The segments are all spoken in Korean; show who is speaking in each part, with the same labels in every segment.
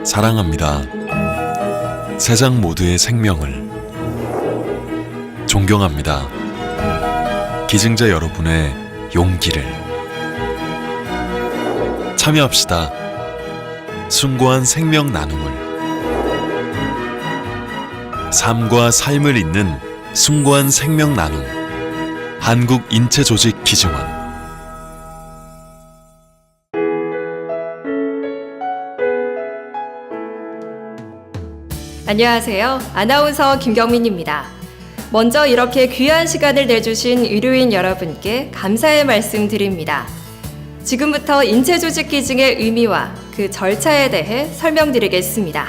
Speaker 1: 사랑합니다. 세상 모두의 생명을 존경합니다. 기증자 여러분의 용기를 참여합시다. 숭고한 생명 나눔을 삶과 삶을 잇는 숭고한 생명 나눔 한국인체조직기증원.
Speaker 2: 안녕하세요. 아나운서 김경민입니다. 먼저 이렇게 귀한 시간을 내주신 의료인 여러분께 감사의 말씀 드립니다. 지금부터 인체조직기증의 의미와 그 절차에 대해 설명드리겠습니다.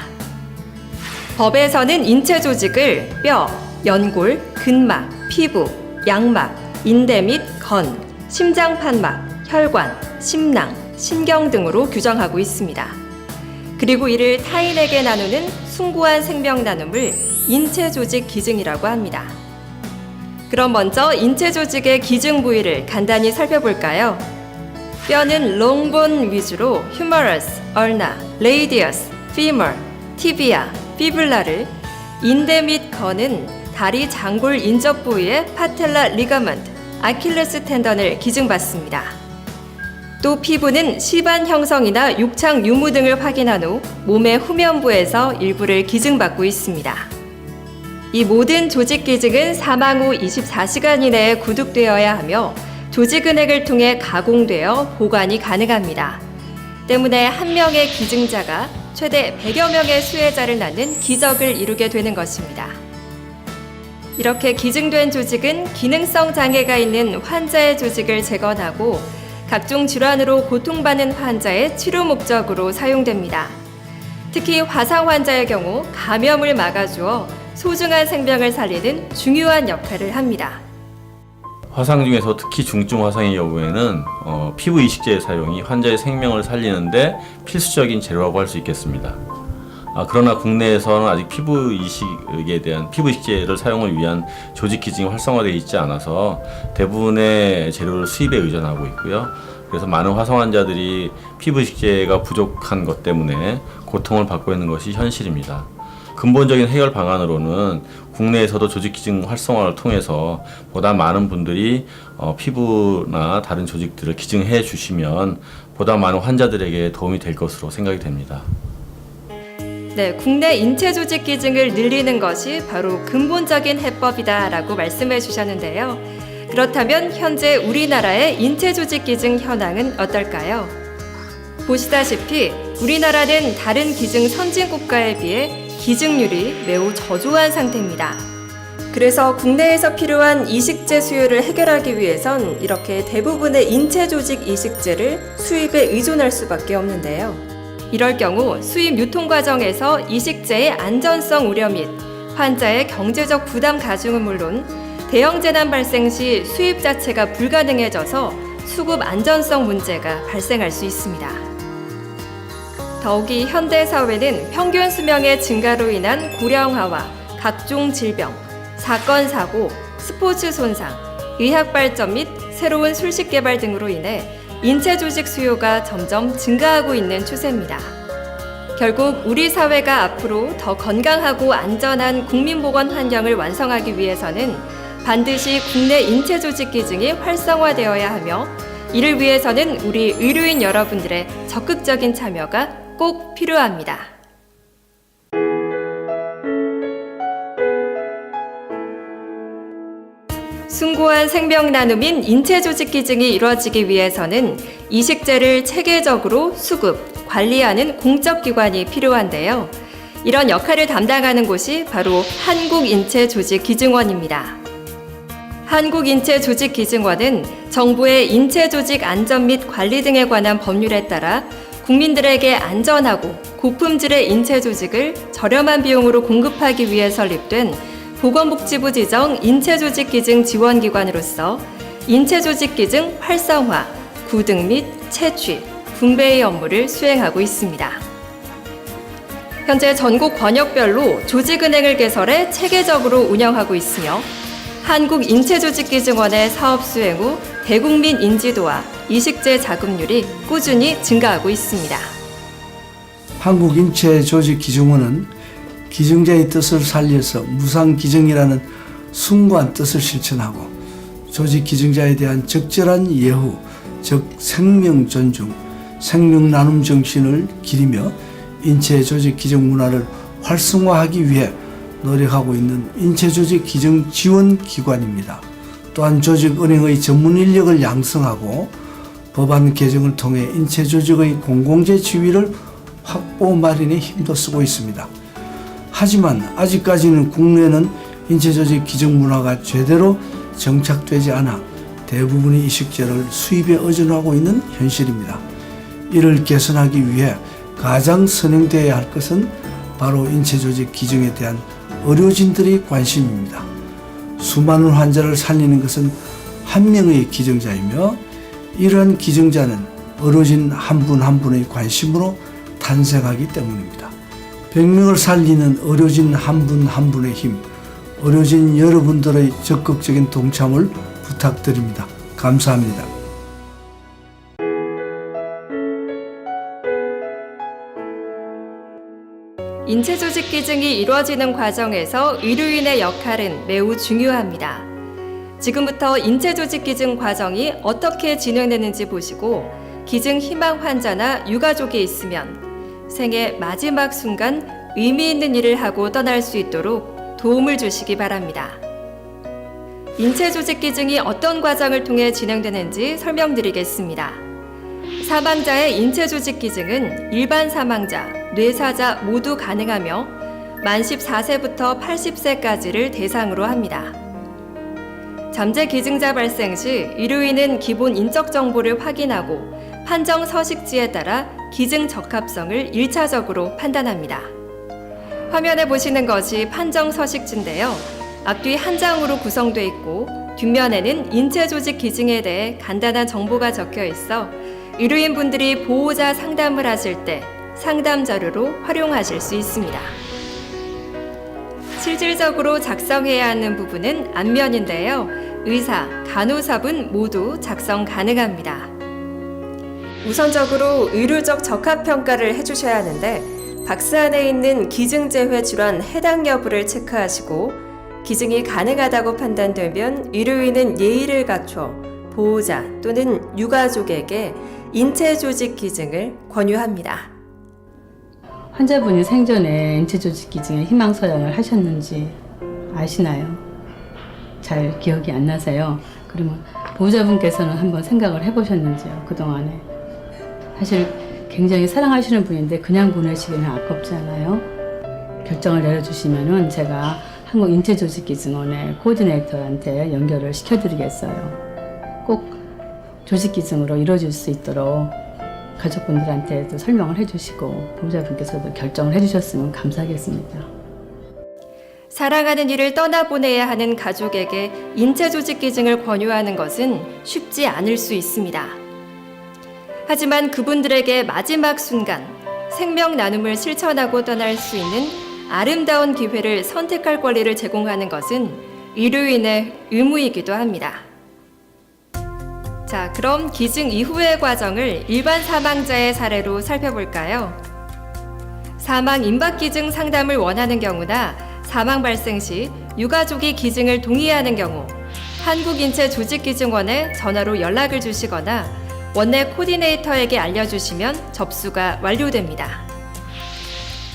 Speaker 2: 법에서는 인체조직을 뼈, 연골, 근막, 피부, 양막, 인대 및 건, 심장판막, 혈관, 심낭, 신경 등으로 규정하고 있습니다. 그리고 이를 타인에게 나누는 숭고한 생명 나눔을 인체조직 기증이라고 합니다. 그럼 먼저 인체조직의 기증 부위를 간단히 살펴볼까요? 뼈는 롱본 위주로 휴머러스, 얼나, 레이디어스, 피머, 티비아, 피블라를, 인대 및 건은 다리 장골 인접 부위의 파텔라 리가먼트, 아킬레스 텐던을 기증받습니다. 또 피부는 시반 형성이나 육창 유무 등을 확인한 후 몸의 후면부에서 일부를 기증받고 있습니다. 이 모든 조직 기증은 사망 후 24시간 이내에 구독되어야 하며 조직은행을 통해 가공되어 보관이 가능합니다. 때문에 한 명의 기증자가 최대 100여 명의 수혜자를 낳는 기적을 이루게 되는 것입니다. 이렇게 기증된 조직은 기능성 장애가 있는 환자의 조직을 재건하고 각종 질환으로 고통받는 환자의 치료 목적으로 사용됩니다. 특히 화상 환자의 경우 감염을 막아주어 소중한 생명을 살리는 중요한 역할을 합니다.
Speaker 3: 화상 중에서 특히 중증 화상의 경우에는 피부 이식제의 사용이 환자의 생명을 살리는데 필수적인 재료라고 할 수 있겠습니다. 그러나 국내에서는 아직 피부 이식에 대한 피부 이식제를 사용을 위한 조직 기증이 활성화되어 있지 않아서 대부분의 재료를 수입에 의존하고 있고요. 그래서 많은 화상 환자들이 피부 이식제가 부족한 것 때문에 고통을 받고 있는 것이 현실입니다. 근본적인 해결 방안으로는 국내에서도 조직 기증 활성화를 통해서 보다 많은 분들이 피부나 다른 조직들을 기증해 주시면 보다 많은 환자들에게 도움이 될 것으로 생각이 됩니다.
Speaker 2: 네, 국내 인체조직 기증을 늘리는 것이 바로 근본적인 해법이다라고 말씀해 주셨는데요. 그렇다면 현재 우리나라의 인체조직 기증 현황은 어떨까요? 보시다시피 우리나라는 다른 기증 선진 국가에 비해 기증률이 매우 저조한 상태입니다. 그래서 국내에서 필요한 이식제 수요를 해결하기 위해선 이렇게 대부분의 인체조직 이식제를 수입에 의존할 수밖에 없는데요. 이럴 경우 수입 유통 과정에서 이식제의 안전성 우려 및 환자의 경제적 부담 가중은 물론 대형 재난 발생 시 수입 자체가 불가능해져서 수급 안전성 문제가 발생할 수 있습니다. 더욱이 현대 사회는 평균 수명의 증가로 인한 고령화와 각종 질병, 사건 사고, 스포츠 손상, 의학 발전 및 새로운 술식 개발 등으로 인해 인체 조직 수요가 점점 증가하고 있는 추세입니다. 결국 우리 사회가 앞으로 더 건강하고 안전한 국민보건 환경을 완성하기 위해서는 반드시 국내 인체 조직 기증이 활성화되어야 하며 이를 위해서는 우리 의료인 여러분들의 적극적인 참여가 꼭 필요합니다. 숭고한 생명 나눔인 인체 조직 기증이 이루어지기 위해서는 이식제를 체계적으로 수급, 관리하는 공적 기관이 필요한데요. 이런 역할을 담당하는 곳이 바로 한국인체조직기증원입니다. 한국인체조직기증원은 정부의 인체조직 안전 및 관리 등에 관한 법률에 따라 국민들에게 안전하고 고품질의 인체조직을 저렴한 비용으로 공급하기 위해 설립된 보건복지부 지정 인체조직기증 지원기관으로서 인체조직기증 활성화, 구등 및 채취, 분배의 업무를 수행하고 있습니다. 현재 전국 권역별로 조직은행을 개설해 체계적으로 운영하고 있으며 한국인체조직기증원의 사업 수행 후 대국민 인지도와 이식제 자금률이 꾸준히 증가하고 있습니다.
Speaker 4: 한국인체조직기증원은 기증자의 뜻을 살려서 무상기증이라는 숭고한 뜻을 실천하고 조직 기증자에 대한 적절한 예후, 즉 생명 존중, 생명 나눔 정신을 기리며 인체조직 기증 문화를 활성화하기 위해 노력하고 있는 인체조직 기증 지원 기관입니다. 또한 조직은행의 전문 인력을 양성하고 법안 개정을 통해 인체조직의 공공재 지위를 확보 마련에 힘도 쓰고 있습니다. 하지만 아직까지는 국내는 인체조직 기증 문화가 제대로 정착되지 않아 대부분의 이식제를 수입에 의존하고 있는 현실입니다. 이를 개선하기 위해 가장 선행되어야 할 것은 바로 인체조직 기증에 대한 의료진들의 관심입니다. 수많은 환자를 살리는 것은 한 명의 기증자이며 이러한 기증자는 의료진 한 분 한 분의 관심으로 탄생하기 때문입니다. 100명을 살리는 의료진 한 분 한 분의 힘, 의료진 여러분들의 적극적인 동참을 부탁드립니다. 감사합니다.
Speaker 2: 인체조직 기증이 이루어지는 과정에서 의료인의 역할은 매우 중요합니다. 지금부터 인체조직 기증 과정이 어떻게 진행되는지 보시고 기증 희망 환자나 유가족이 있으면 생애 마지막 순간 의미 있는 일을 하고 떠날 수 있도록 도움을 주시기 바랍니다. 인체조직 기증이 어떤 과정을 통해 진행되는지 설명드리겠습니다. 사망자의 인체조직 기증은 일반 사망자, 뇌사자 모두 가능하며 만 14세부터 80세까지를 대상으로 합니다. 잠재 기증자 발생 시 의료인은 기본 인적 정보를 확인하고 판정 서식지에 따라 기증 적합성을 1차적으로 판단합니다. 화면에 보시는 것이 판정 서식지인데요. 앞뒤 한 장으로 구성되어 있고 뒷면에는 인체조직 기증에 대해 간단한 정보가 적혀 있어 의료인분들이 보호자 상담을 하실 때 상담 자료로 활용하실 수 있습니다. 실질적으로 작성해야 하는 부분은 앞면인데요. 의사, 간호사분 모두 작성 가능합니다. 우선적으로 의료적 적합평가를 해주셔야 하는데 박스 안에 있는 기증재회 질환 해당 여부를 체크하시고 기증이 가능하다고 판단되면 의료인은 예의를 갖춰 보호자 또는 유가족에게 인체조직 기증을 권유합니다.
Speaker 5: 환자분이 생전에 인체조직 기증에 희망서약을 하셨는지 아시나요? 잘 기억이 안 나세요. 그러면 보호자분께서는 한번 생각을 해보셨는지요? 그동안에. 사실 굉장히 사랑하시는 분인데 그냥 보내시기는 아깝잖아요. 결정을 내려주시면은 제가 한국인체조직기증원의 코디네이터한테 연결을 시켜드리겠어요. 꼭 조직기증으로 이루어질 수 있도록 가족분들한테도 설명을 해주시고 보호자분께서도 결정을 해주셨으면 감사하겠습니다.
Speaker 2: 사랑하는 이를 떠나보내야 하는 가족에게 인체조직 기증을 권유하는 것은 쉽지 않을 수 있습니다. 하지만 그분들에게 마지막 순간 생명 나눔을 실천하고 떠날 수 있는 아름다운 기회를 선택할 권리를 제공하는 것은 의료인의 의무이기도 합니다. 자, 그럼 기증 이후의 과정을 일반 사망자의 사례로 살펴볼까요? 사망 임박 기증 상담을 원하는 경우나 사망 발생 시 유가족이 기증을 동의하는 경우 한국인체조직기증원에 전화로 연락을 주시거나 원내 코디네이터에게 알려주시면 접수가 완료됩니다.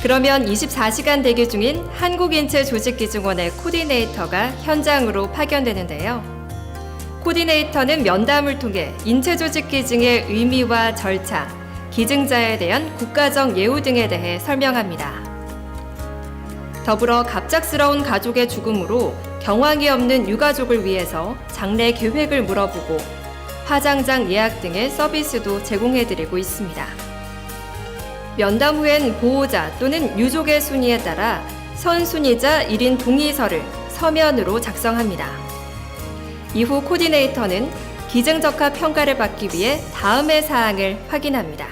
Speaker 2: 그러면 24시간 대기 중인 한국인체조직기증원의 코디네이터가 현장으로 파견되는데요. 코디네이터는 면담을 통해 인체조직 기증의 의미와 절차, 기증자에 대한 국가적 예우 등에 대해 설명합니다. 더불어 갑작스러운 가족의 죽음으로 경황이 없는 유가족을 위해서 장례 계획을 물어보고 화장장 예약 등의 서비스도 제공해드리고 있습니다. 면담 후엔 보호자 또는 유족의 순위에 따라 선순위자 1인 동의서를 서면으로 작성합니다. 이후 코디네이터는 기증적합 평가를 받기 위해 다음의 사항을 확인합니다.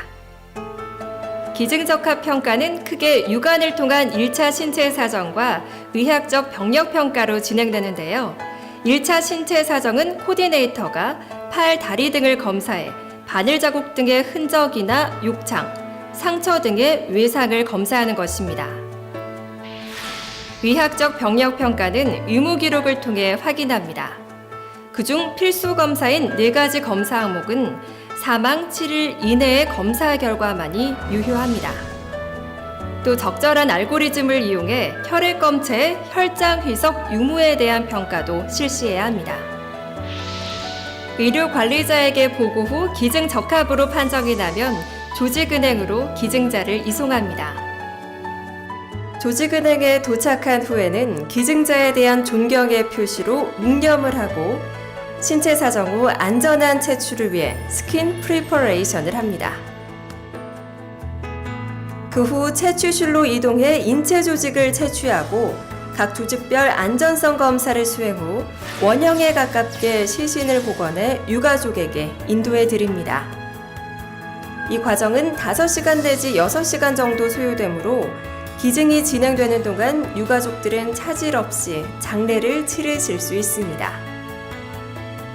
Speaker 2: 기증적합 평가는 크게 유관을 통한 1차 신체 사정과 의학적 병력 평가로 진행되는데요. 1차 신체 사정은 코디네이터가 팔, 다리 등을 검사해 바늘 자국 등의 흔적이나 욕창, 상처 등의 외상을 검사하는 것입니다. 의학적 병력 평가는 의무 기록을 통해 확인합니다. 그중 필수 검사인 4가지 검사 항목은 사망 7일 이내의 검사 결과만이 유효합니다. 또 적절한 알고리즘을 이용해 혈액검체의 혈장 희석 유무에 대한 평가도 실시해야 합니다. 의료 관리자에게 보고 후 기증 적합으로 판정이 나면 조직은행으로 기증자를 이송합니다. 조직은행에 도착한 후에는 기증자에 대한 존경의 표시로 묵념을 하고 신체 사정 후 안전한 채취를 위해 스킨 프리퍼레이션을 합니다. 그 후 채취실로 이동해 인체 조직을 채취하고 각 조직별 안전성 검사를 수행 후 원형에 가깝게 시신을 복원해 유가족에게 인도해 드립니다. 이 과정은 5시간 내지 6시간 정도 소요되므로 기증이 진행되는 동안 유가족들은 차질 없이 장례를 치르실 수 있습니다.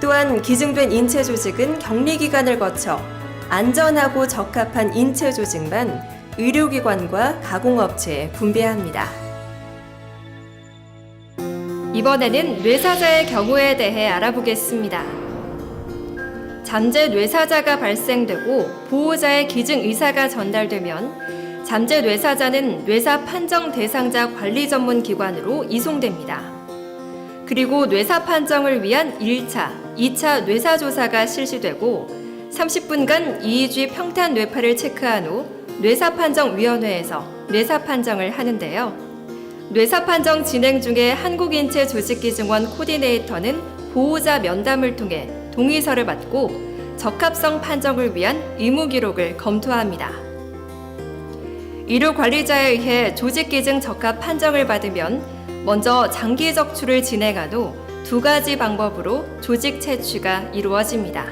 Speaker 2: 또한 기증된 인체 조직은 격리기간을 거쳐 안전하고 적합한 인체 조직만 의료기관과 가공업체에 분배합니다. 이번에는 뇌사자의 경우에 대해 알아보겠습니다. 잠재 뇌사자가 발생되고 보호자의 기증 의사가 전달되면 잠재 뇌사자는 뇌사 판정 대상자 관리 전문 기관으로 이송됩니다. 그리고 뇌사 판정을 위한 1차, 2차 뇌사 조사가 실시되고 30분간 EEG 평탄 뇌파를 체크한 후 뇌사 판정 위원회에서 뇌사 판정을 하는데요. 뇌사 판정 진행 중에 한국인체조직기증원 코디네이터는 보호자 면담을 통해 동의서를 받고 적합성 판정을 위한 의무 기록을 검토합니다. 의료 관리자에 의해 조직기증 적합 판정을 받으면 먼저 장기 적출을 진행한 후 2가지 방법으로 조직 채취가 이루어집니다.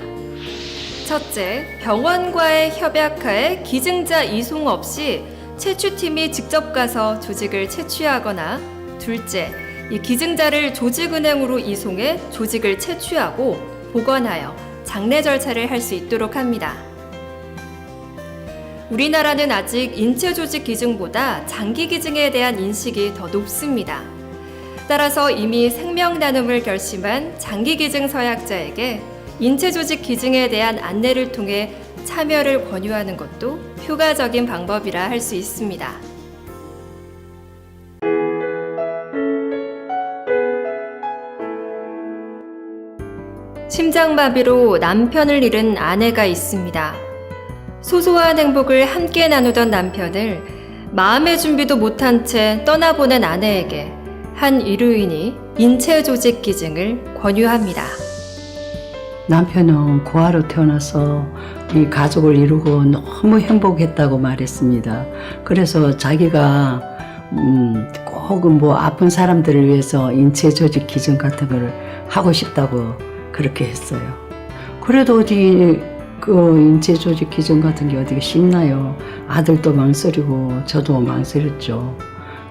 Speaker 2: 첫째, 병원과의 협약하에 기증자 이송 없이 채취팀이 직접 가서 조직을 채취하거나, 둘째, 이 기증자를 조직은행으로 이송해 조직을 채취하고 복원하여 장례 절차를 할 수 있도록 합니다. 우리나라는 아직 인체 조직 기증보다 장기 기증에 대한 인식이 더 높습니다. 따라서 이미 생명 나눔을 결심한 장기 기증 서약자에게 인체 조직 기증에 대한 안내를 통해 참여를 권유하는 것도 효과적인 방법이라 할 수 있습니다. 심장마비로 남편을 잃은 아내가 있습니다. 소소한 행복을 함께 나누던 남편을 마음의 준비도 못한 채 떠나보낸 아내에게 한 의료인이 인체 조직 기증을 권유합니다.
Speaker 6: 남편은 고아로 태어나서 이 가족을 이루고 너무 행복했다고 말했습니다. 그래서 자기가 꼭 아픈 사람들을 위해서 인체 조직 기증 같은 걸 하고 싶다고 그렇게 했어요. 그래도 어디 그 인체 조직 기증 같은 게 어디가 쉽나요? 아들도 망설이고 저도 망설였죠.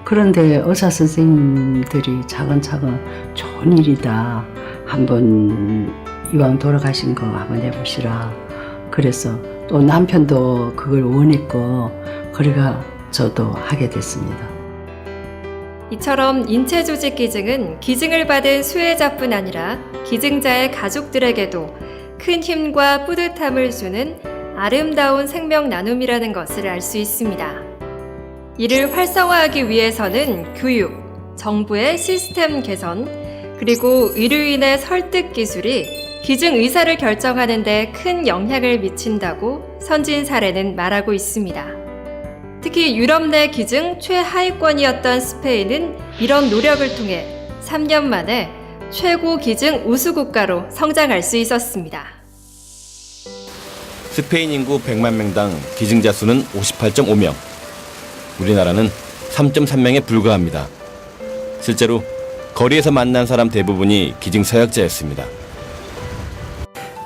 Speaker 6: 그런데 의사 선생님들이 차근차근 좋은 일이다. 한번 이왕 돌아가신 거 한번 해보시라. 그래서 또 남편도 그걸 원했고, 그래가 저도 하게 됐습니다.
Speaker 2: 이처럼 인체 조직 기증은 기증을 받은 수혜자뿐 아니라 기증자의 가족들에게도 큰 힘과 뿌듯함을 주는 아름다운 생명 나눔이라는 것을 알 수 있습니다. 이를 활성화하기 위해서는 교육, 정부의 시스템 개선, 그리고 의료인의 설득 기술이 기증 의사를 결정하는 데 큰 영향을 미친다고 선진 사례는 말하고 있습니다. 특히 유럽 내 기증 최하위권이었던 스페인은 이런 노력을 통해 3년 만에 최고 기증 우수 국가로 성장할 수 있었습니다.
Speaker 3: 스페인 인구 100만 명당 기증자 수는 58.5명. 우리나라는 3.3명에 불과합니다. 실제로 거리에서 만난 사람 대부분이 기증 서약자였습니다.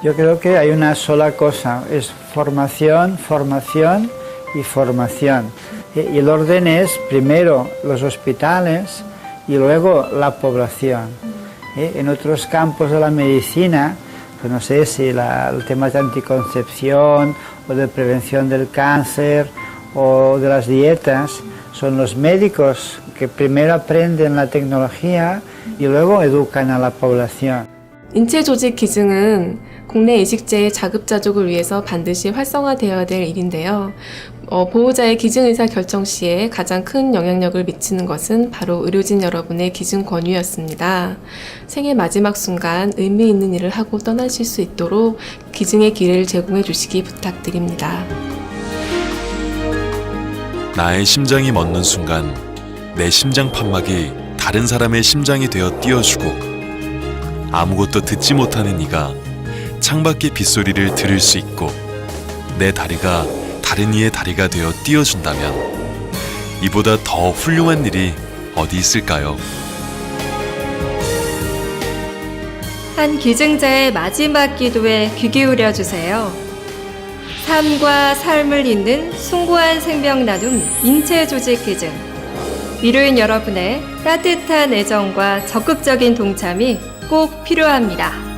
Speaker 7: Yo creo que hay una sola cosa, es formación, formación y formación. Y el orden es primero los hospitales y luego la población. En otros campos de la medicina, pues no sé si el tema de anticoncepción o de prevención del cáncer o de las dietas son los médicos que primero aprenden la tecnología y luego educan a la población.
Speaker 8: 인체 조직 기증은 국내 이식제의 자급자족을 위해서 반드시 활성화되어야 될 일인데요. 보호자의 기증 의사 결정 시에 가장 큰 영향력을 미치는 것은 바로 의료진 여러분의 기증 권유였습니다. 생애 마지막 순간 의미 있는 일을 하고 떠나실 수 있도록 기증의 기회를 제공해 주시기 부탁드립니다.
Speaker 1: 나의 심장이 멎는 순간 내 심장 판막이 다른 사람의 심장이 되어 뛰어주고 아무것도 듣지 못하는 이가 창밖의 빗소리를 들을 수 있고 내 다리가 다른 이의 다리가 되어 뛰어준다면 이보다 더 훌륭한 일이 어디 있을까요?
Speaker 2: 한 기증자의 마지막 기도에 귀 기울여 주세요. 삶과 삶을 잇는 숭고한 생명 나눔 인체 조직 기증. 위로인 여러분의 따뜻한 애정과 적극적인 동참이 꼭 필요합니다.